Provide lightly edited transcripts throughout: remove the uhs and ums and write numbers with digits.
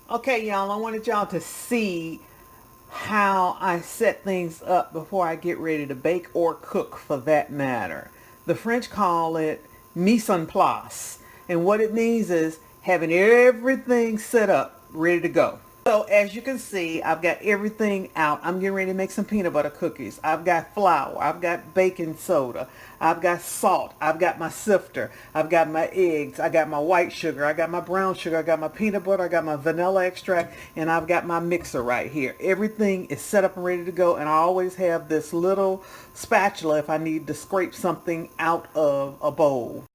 Okay, y'all, I wanted y'all to see how I set things up before I get ready to bake or cook, for that matter. The French call it mise en place. And what it means is having everything set up, ready to go. So as you can see, I've got everything out. I'm getting ready to make some peanut butter cookies. I've got flour. I've got baking soda. I've got salt. I've got my sifter. I've got my eggs. I got my white sugar. I got my brown sugar. I got my peanut butter. I got my vanilla extract. And I've got my mixer right here. Everything is set up and ready to go. And I always have this little spatula if I need to scrape something out of a bowl.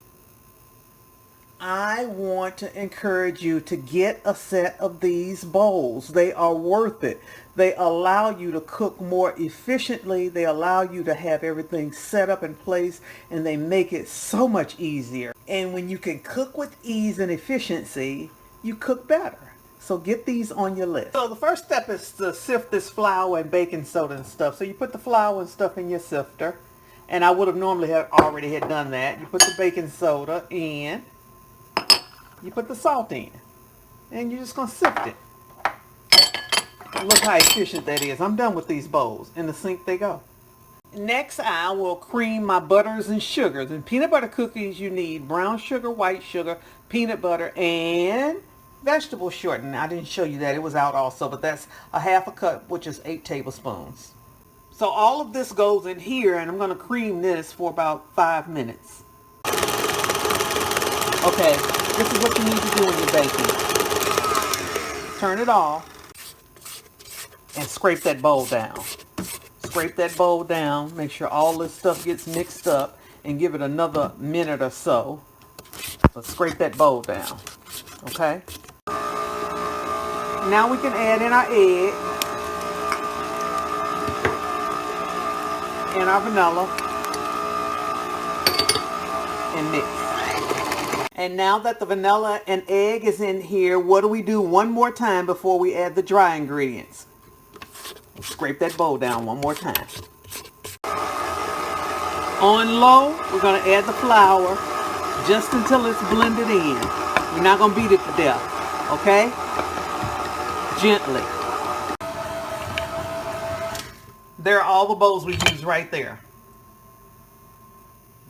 I want to encourage you to get a set of these bowls. They are worth it. They allow you to cook more efficiently. They allow you to have everything set up in place, and they make it so much easier. And when you can cook with ease and efficiency, you cook better. So get these on your list. So the first step is to sift this flour and baking soda and stuff. So you put the flour and stuff in your sifter. And I would have normally already had done that. You put the baking soda in. You put the salt in, and you're just going to sift it. Look how efficient that is. I'm done with these bowls. In the sink they go. Next, I will cream my butters and sugars. In peanut butter cookies, you need brown sugar, white sugar, peanut butter, and vegetable shortening. I didn't show you that. It was out also, but that's a half a cup, which is 8 tablespoons. So all of this goes in here, and I'm going to cream this for about 5 minutes. Okay, this is what you need to do when you're baking. Turn it off and scrape that bowl down. Scrape that bowl down. Make sure all this stuff gets mixed up, and give it another minute or so. But scrape that bowl down. Okay? Now we can add in our egg and our vanilla and mix. And now that the vanilla and egg is in here, what do we do one more time before we add the dry ingredients? Scrape that bowl down one more time. On low, we're going to add the flour just until it's blended in. We're not going to beat it to death, okay? Gently. There are all the bowls we use right there.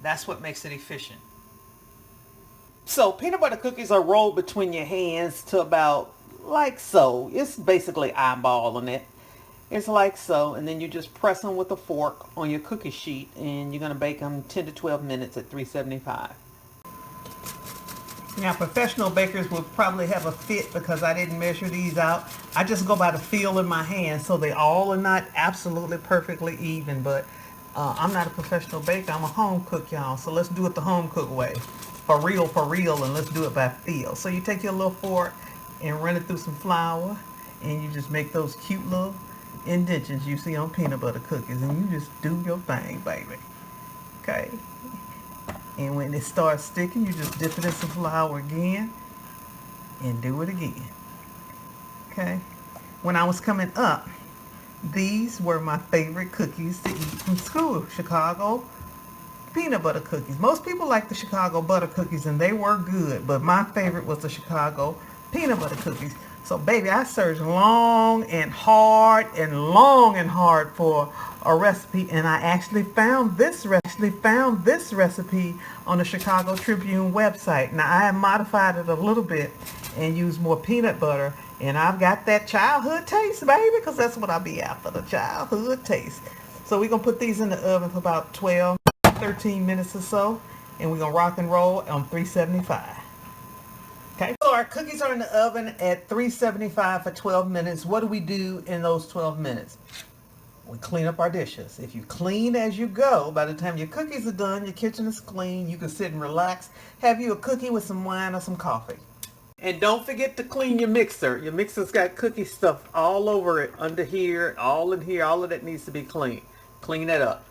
That's what makes it efficient. So peanut butter cookies are rolled between your hands to about like so. It's basically eyeballing it. It's like so, and then you just press them with a fork on your cookie sheet, and you're going to bake them 10 to 12 minutes at 375. Now, professional bakers will probably have a fit because I didn't measure these out. I just go by the feel in my hand, so they all are not absolutely perfectly even, but I'm not a professional baker. I'm a home cook, y'all, so let's do it the home cook way. For real, and let's do it by feel. So you take your little fork and run it through some flour, and you just make those cute little indentions you see on peanut butter cookies, and you just do your thing, baby. Okay? And when it starts sticking, you just dip it in some flour again and do it again. Okay? When I was coming up, these were my favorite cookies to eat from school. Chicago peanut butter cookies. Most people like the Chicago butter cookies, and they were good, but my favorite was the Chicago peanut butter cookies. So baby, I searched long and hard for a recipe, and I actually found this recipe on the Chicago Tribune website. Now I have modified it a little bit and used more peanut butter, and I've got that childhood taste, baby, because that's what I be after, the childhood taste. So we're going to put these in the oven for about 13 minutes or so, and we're going to rock and roll on 375. Okay, so our cookies are in the oven at 375 for 12 minutes. What do we do in those 12 minutes? We clean up our dishes. If you clean as you go, by the time your cookies are done, your kitchen is clean, you can sit and relax, have you a cookie with some wine or some coffee. And don't forget to clean your mixer. Your mixer's got cookie stuff all over it, under here, all in here. All of that needs to be clean. Clean that up.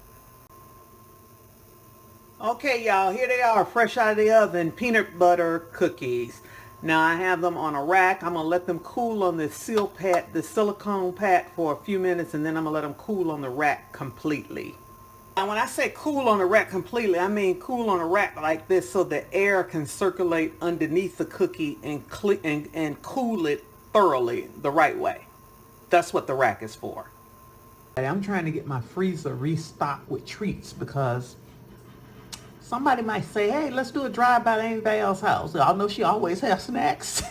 Okay, y'all, here they are, fresh out of the oven, peanut butter cookies. Now I have them on a rack. I'm going to let them cool on this silicone pad for a few minutes, and then I'm going to let them cool on the rack completely. Now when I say cool on the rack completely, I mean cool on a rack like this so the air can circulate underneath the cookie and cool it thoroughly the right way. That's what the rack is for. I'm trying to get my freezer restocked with treats because somebody might say, hey, let's do a drive by at anybody else's house. Y'all know she always has snacks.